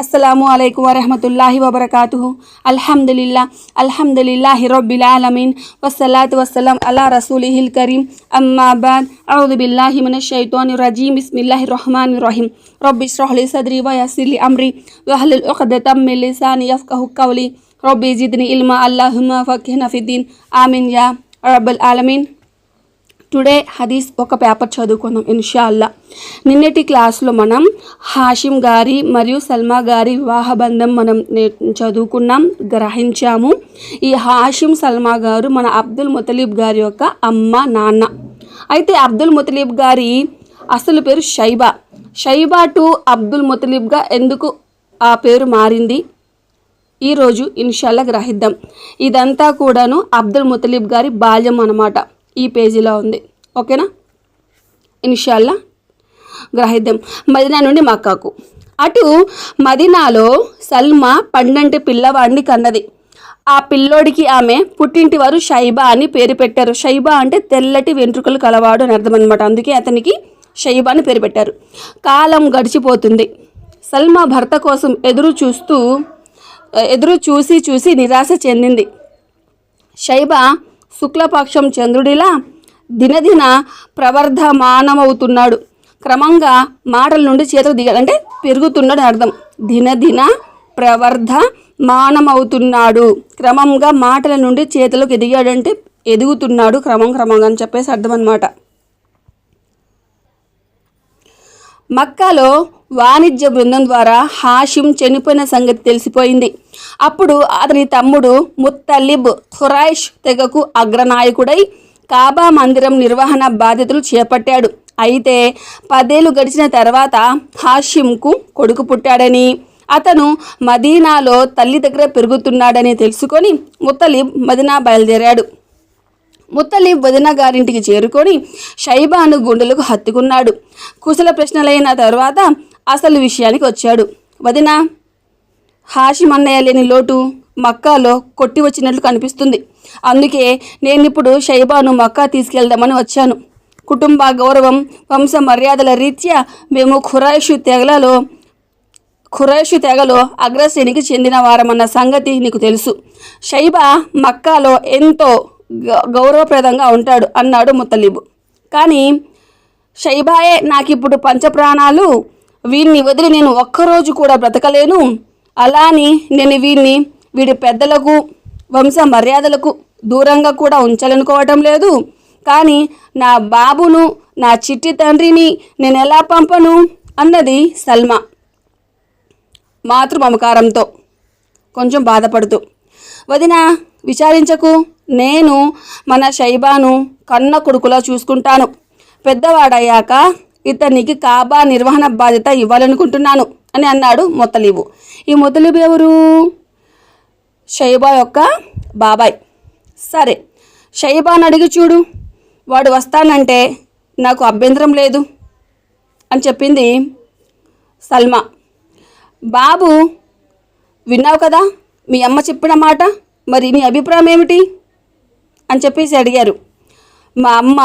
అస్సలాము అలైకుం వరహమతుల్లాహి వబరకాతుహు. అల్హమ్దులిల్లాహి రబ్బిల్ ఆలమీన్ వస్సలాతు వస్సలాం అలా రసూలిహిల్ కరీం. అమ్మా బాద్. అఊదు బిల్లాహి మినష్ షైతానిర్ రజీం. బిస్మిల్లాహిర్ రహ్మానిర్ రహీం. రబ్బి ఇశ్రహ్ లీ సద్రీ వయస్సిర్ లీ అమ్రీ వహ్లుల్ ఉఖ్దతం మిన్ లిసాని యఫ్ఖహు కౌలీ. రబ్బి జిద్ని ఇల్మా. అల్లాహుమ్మా ఫక్హినా ఫిద్దీన్. ఆమీన్ యా రబ్బల్ ఆలమీన్. టుడే హదీస్ ఒక పేపర్ చదువుకుందాం ఇన్షాల్లా. నిన్నటి క్లాస్లో మనం హాషిం గారి మరియు సల్మా గారి వివాహ బంధం మనం చదువుకున్నాం, గ్రహించాము. ఈ హాషిం సల్మా గారు మన అబ్దుల్ ముతలిబ్ గారి యొక్క అమ్మ నాన్న. అయితే అబ్దుల్ ముతలిబ్ గారి అసలు పేరు షైబా. షైబా టు అబ్దుల్ ముతలిబ్గా ఎందుకు ఆ పేరు మారింది ఈరోజు ఇన్షాల్లా గ్రహిద్దాం. ఇదంతా కూడాను అబ్దుల్ ముతలిబ్ గారి బాల్యం అన్నమాట. ఈ పేజీలో ఉంది, ఓకేనా? ఇన్షాల్లా గ్రహిద్దాం. మదీనా నుండి మక్కాకు. అటు మదీనాలో సల్మా పండంటి పిల్లవాడిని కన్నది. ఆ పిల్లోడికి ఆమె పుట్టింటి వారు షైబా అని పేరు పెట్టారు. షైబా అంటే తెల్లటి వెంట్రుకలు కలవాడు అని అర్థం అనమాట. అందుకే అతనికి షైబా అని పేరు పెట్టారు. కాలం గడిచిపోతుంది. సల్మా భర్త కోసం ఎదురు చూసి నిరాశ చెందింది. షైబా శుక్లపక్షం చంద్రుడిలా దినదిన ప్రవర్ధమానమవుతున్నాడు. క్రమంగా మాటల నుండి చేతులు దిగాడంటే పెరుగుతున్నాడు అర్థం. దినదిన ప్రవర్ధమానమవుతున్నాడు. క్రమంగా మాటల నుండి చేతులకు ఎదిగాడంటే ఎదుగుతున్నాడు క్రమంగా అని చెప్పేసి అర్థం అన్నమాట. మక్కాలో వాణిజ్య బృందం ద్వారా హాషిం చనిపోయిన సంగతి తెలిసిపోయింది. అప్పుడు అతని తమ్ముడు ముత్తలిబ్ ఖురైష్ తెగకు అగ్రనాయకుడై కాబా మందిరం నిర్వహణ బాధ్యతలు చేపట్టాడు. అయితే 10 ఏళ్ళు గడిచిన తర్వాత హాషింకు కొడుకు పుట్టాడని, అతను మదీనాలో తల్లి దగ్గర పెరుగుతున్నాడని తెలుసుకొని ముత్తలిబ్ మదీనా బయలుదేరాడు. ముత్తలిబ్ వదిన గారింటికి చేరుకొని షైబాను గుండెలకు హత్తుకున్నాడు. కుశల ప్రశ్నలైన తర్వాత అసలు విషయానికి వచ్చాడు. వదిన, హాషిం అన్నయ్య లేని లోటు మక్కాలో కొట్టి వచ్చినట్లు కనిపిస్తుంది. అందుకే నేనిప్పుడు షైబాను మక్కా తీసుకెళ్దామని వచ్చాను. కుటుంబ గౌరవం, వంశ మర్యాదల రీత్యా మేము ఖురైషు తెగలో అగ్రశ్రేణికి చెందిన వారమన్న సంగతి నీకు తెలుసు. షైబా మక్కాలో ఎంతో గౌరవప్రదంగా ఉంటాడు అన్నాడు ముత్తలిబ్. కానీ షైబాయే నాకిప్పుడు పంచప్రాణాలు. వీడిని వదిలి నేను ఒక్కరోజు కూడా బ్రతకలేను. అలాని నేను వీడి పెద్దలకు వంశ మర్యాదలకు దూరంగా కూడా ఉంచాలనుకోవటం లేదు. కానీ నా బాబును, నా చిట్టి తండ్రిని నేను ఎలా పంపను అన్నది సల్మా మాతృమమకారంతో కొంచెం బాధపడుతూ. వదిన, విచారించకు. నేను మన షైబాను కన్న కొడుకులా చూసుకుంటాను. పెద్దవాడయ్యాక ఇతనికి కాబా నిర్వహణ బాధ్యత ఇవ్వాలనుకుంటున్నాను అని అన్నాడు ముత్తలిబు. ఈ ముత్తలిబు ఎవరు? షైబా యొక్క బాబాయ్. సరే, షైబాను అడిగి చూడు, వాడు వస్తానంటే నాకు అభ్యంతరం లేదు అని చెప్పింది సల్మా. బాబు, విన్నావు కదా మీ అమ్మ చెప్పిన మాట, మరి నీ అభిప్రాయం ఏమిటి అని చెప్పేసి అడిగారు. మా అమ్మ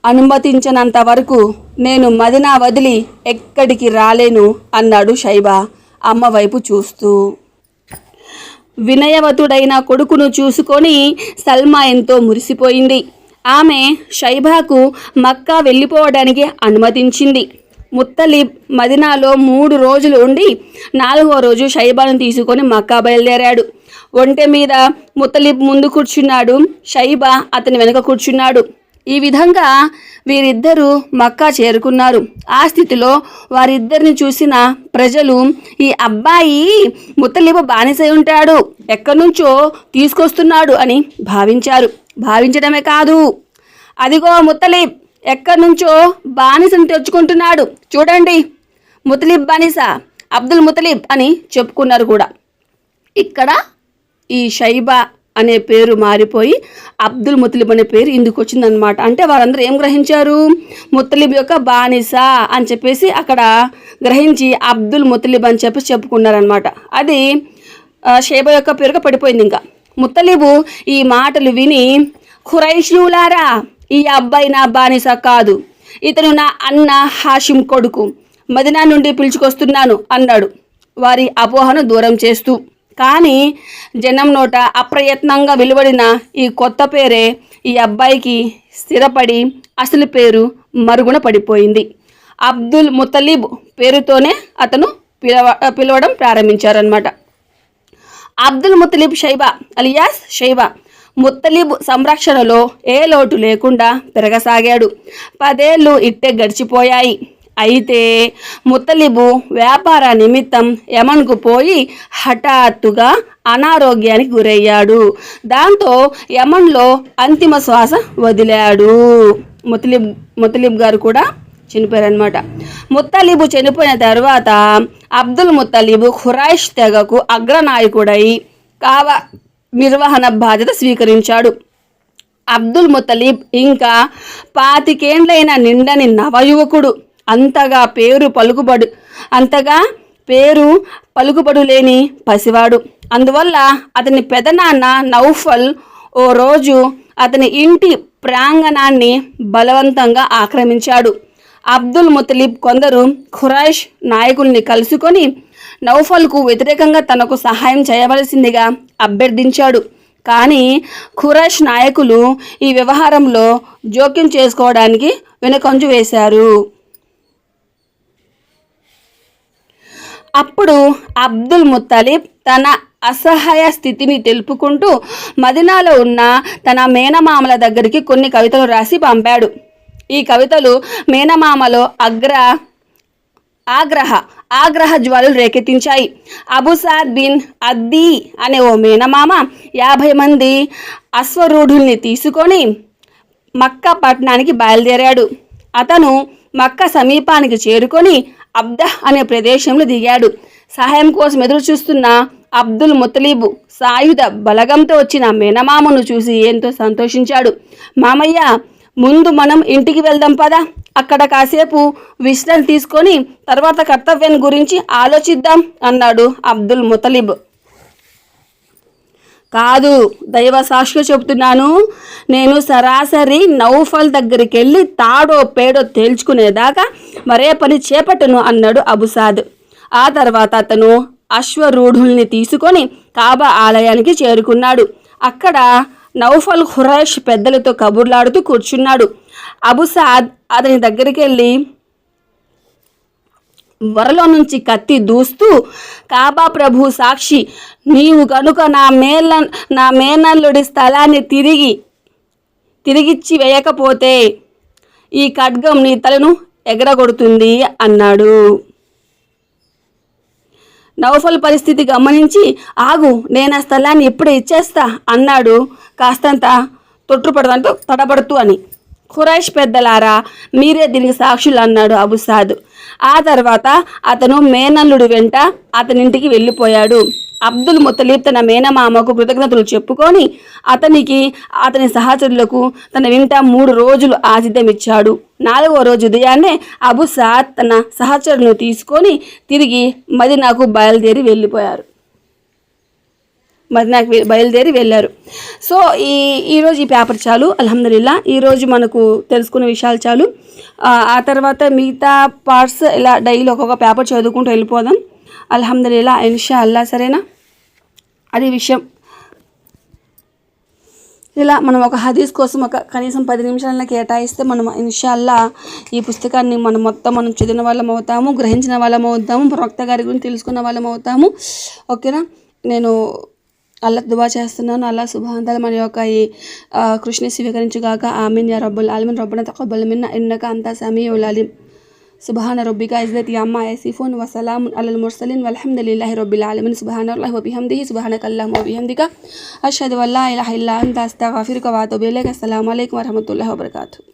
అనుమతించినంత వరకు నేను మదీనా వదిలి ఎక్కడికి రాలేను అన్నాడు షైబా అమ్మ వైపు చూస్తూ. వినయవతుడైన కొడుకును చూసుకొని సల్మా ఎంతో మురిసిపోయింది. ఆమె షైబాకు మక్కా వెళ్ళిపోవడానికి అనుమతించింది. ముత్తలిబ్ మదీనాలో 3 రోజులు ఉండి 4వ రోజు షైబాను తీసుకొని మక్కా బయలుదేరాడు. ఒంటె మీద ముత్తలిబ్ ముందు కూర్చున్నాడు, షైబా అతని వెనుక కూర్చున్నాడు. ఈ విధంగా వీరిద్దరూ మక్కా చేరుకున్నారు. ఆ స్థితిలో వారిద్దరిని చూసిన ప్రజలు ఈ అబ్బాయి ముత్తలిబ్ బానిసై ఉంటాడు, ఎక్కడి నుంచో తీసుకొస్తున్నాడు అని భావించారు. భావించడమే కాదు, అదిగో ముత్తలిబ్ ఎక్కడి నుంచో బానిసను తెచ్చుకుంటున్నాడు, చూడండి, ముత్తలిబ్ బానిస, అబ్దుల్ ముతలిబ్ అని చెప్పుకున్నారు కూడా. ఇక్కడ ఈ షైబా అనే పేరు మారిపోయి అబ్దుల్ ముతలిబ్ అనే పేరు ఇందుకు వచ్చిందనమాట. అంటే వారందరూ ఏం గ్రహించారు? ముత్తలిబ్ యొక్క బానిస అని చెప్పేసి అక్కడ గ్రహించి అబ్దుల్ ముతలిబ్ అని చెప్పేసి చెప్పుకున్నారనమాట. అది షైబా యొక్క పేరుగా పడిపోయింది. ఇంకా ముత్తలిబు ఈ మాటలు విని, ఖురైషీయులారా, ఈ అబ్బాయి నా బానిస కాదు, ఇతను నా అన్న హాషిం కొడుకు, మదీనా నుండి పిలుచుకొస్తున్నాను అన్నాడు. వారి అపోహను దూరం చేస్తూ. కానీ జనం నోట అప్రయత్నంగా వెలువడిన ఈ కొత్త పేరే ఈ అబ్బాయికి స్థిరపడి అసలు పేరు మరుగున పడిపోయింది. అబ్దుల్ ముతలిబ్ పేరుతోనే అతను పిలవడం ప్రారంభించారనమాట. అబ్దుల్ ముతలిబ్ షైబా అలియాస్ షైబా ముత్తలిబ్ సంరక్షణలో ఏ లోటు లేకుండా పెరగసాగాడు. 10 ఏళ్ళు ఇట్టే గడిచిపోయాయి. అయితే ముత్తలిబు వ్యాపార నిమిత్తం యమన్కు పోయి హఠాత్తుగా అనారోగ్యానికి గురయ్యాడు. దాంతో యమన్లో అంతిమ శ్వాస వదిలాడు. ముత్తలిబ్ గారు కూడా చనిపోయారనమాట. ముత్తలిబు చనిపోయిన తర్వాత అబ్దుల్ ముత్తలిబు ఖురైష్ తెగకు అగ్రనాయకుడై కావా నిర్వహణ బాధ్యత స్వీకరించాడు. అబ్దుల్ ముత్తలిబ్ ఇంకా 25 ఏండ్లైన నిండని నవయువకుడు. అంతగా పేరు పలుకుబడు లేని పసివాడు. అందువల్ల అతని పెదనాన్న నౌఫల్ ఓ రోజు అతని ఇంటి ప్రాంగణాన్ని బలవంతంగా ఆక్రమించాడు. అబ్దుల్ ముతలిబ్ కొందరు ఖురైష్ నాయకుల్ని కలుసుకొని నౌఫల్కు వ్యతిరేకంగా తనకు సహాయం చేయవలసిందిగా అభ్యర్థించాడు. కానీ ఖురైష్ నాయకులు ఈ వ్యవహారంలో జోక్యం చేసుకోవడానికి వెనుకంజ వేశారు. అప్పుడు అబ్దుల్ ముత్తలిబ్ తన అసహాయ స్థితిని తెలుపుకుంటూ మదీనాలో ఉన్న తన మేనమామల దగ్గరికి కొన్ని కవితలు రాసి పంపాడు. ఈ కవితలు మేనమామలో ఆగ్రహ జ్వాలలు రేకెత్తించాయి. అబుసాద్ బిన్ అద్దీ అనే ఓ మేనమామ 50 మంది అశ్వరూఢుల్ని తీసుకొని మక్కా పట్టణానికి బయలుదేరాడు. అతను మక్కా సమీపానికి చేరుకొని అబ్దహ్ అనే ప్రదేశంలో దిగాడు. సహాయం కోసం ఎదురు చూస్తున్న అబ్దుల్ ముతలిబు సాయుధ బలగంతో వచ్చిన మేనమామను చూసి ఎంతో సంతోషించాడు. మామయ్య, ముందు మనం ఇంటికి వెళ్దాం పదా, అక్కడ కాసేపు విశ్రాంతి తీసుకొని తర్వాత కర్తవ్యం గురించి ఆలోచిద్దాం అన్నాడు అబ్దుల్ ముతలిబ్. కాదు, దైవ సాక్షిగా చెబుతున్నాను, నేను సరాసరి నౌఫల్ దగ్గరికి వెళ్ళి తాడో పేడో తేల్చుకునేదాకా మరే పని చేపట్టను అన్నాడు అబుసాద్. ఆ తర్వాత అతను అశ్వరూఢుల్ని తీసుకొని కాబా ఆలయానికి చేరుకున్నాడు. అక్కడ నౌఫల్ ఖురైష్ పెద్దలతో కబుర్లాడుతూ కూర్చున్నాడు. అబుసాద్ అతని దగ్గరికి వెళ్ళి వరలో నుంచి కత్తి దూస్తూ, కాబా ప్రభు సాక్షి, నీవు కనుక నా మేనల్లుడి స్థలాన్ని తిరిగిచ్చి వేయకపోతే ఈ ఖడ్గం నీ తలను ఎగరగొడుతుంది అన్నాడు. నౌఫల్ పరిస్థితి గమనించి, ఆగు, నేను ఆ స్థలాన్ని ఇప్పుడే ఇచ్చేస్తా అన్నాడు, కాస్తంత తడబడుతూ అని. ఖురైష్ పెద్దలారా, మీరే దీనికి సాక్షులు అన్నాడు అబుసాద్. ఆ తర్వాత అతను మేనల్లుడి వెంట అతనింటికి వెళ్ళిపోయాడు. అబ్దుల్ ముతలిబ్ తన మేనమామకు కృతజ్ఞతలు చెప్పుకొని అతనికి అతని సహచరులకు తన వెంట 3 రోజులు ఆతిథ్యం ఇచ్చాడు. 4వ రోజు ఉదయాన్నే అబుసాద్ తన సహచరులను తీసుకొని తిరిగి మదీనాకు బయలుదేరి వెళ్ళారు. సో ఈరోజు ఈ పేపర్ చాలు. అల్హమ్దులిల్లా, ఈరోజు మనకు తెలుసుకున్న విషయాలు చాలు. ఆ తర్వాత మిగతా పార్ట్స్ ఇలా డైలీ ఒక్కొక్క పేపర్ చదువుకుంటూ వెళ్ళిపోదాం. అల్హమ్దులిల్లా, ఇన్షా అల్లా. సరేనా? అది విషయం. ఇలా మనం ఒక హదీస్ కోసం కనీసం 10 నిమిషాలను కేటాయిస్తే మనం ఇన్షా అల్లా ఈ పుస్తకాన్ని మనం చదివిన వాళ్ళం అవుతాము, గ్రహించిన వాళ్ళం అవుతాము, ప్రవక్త గారి గురించి తెలుసుకున్న వాళ్ళం అవుతాము. ఓకేనా? నేను అల్లా దువా చేస్తున్నాను. అల్లా సుబ్హానహు తఆలా మన యొక్క ఈ కృషిని స్వీకరించుగాక. ఆమీన్ యా రబ్బల్ ఆలమీన్. రబ్బనా తఖబ్బల్ మిన్నా ఇన్నక అంత సమీఉల్ అలీం. సుబ్హాన రబ్బిక ఇజ్జతి అమ్మా యసిఫూన్ వ సలామున్ అలల్ ముర్సలీన్ వల్హమ్దులిల్లాహి రబ్బిల్ ఆలమీన్. సుబ్హానల్లాహి వ బిహమ్దిహి సుబ్హానకల్లాహుమ్మ వ బిహమ్దిక అష్హదు అల్లా ఇలాహా ఇల్లా అంత అస్తగ్ఫిరుక వ అతూబు ఇలైక్. అస్సలాము అలైకుం వ రహ్మతుల్లాహి వ బరకాతుహు.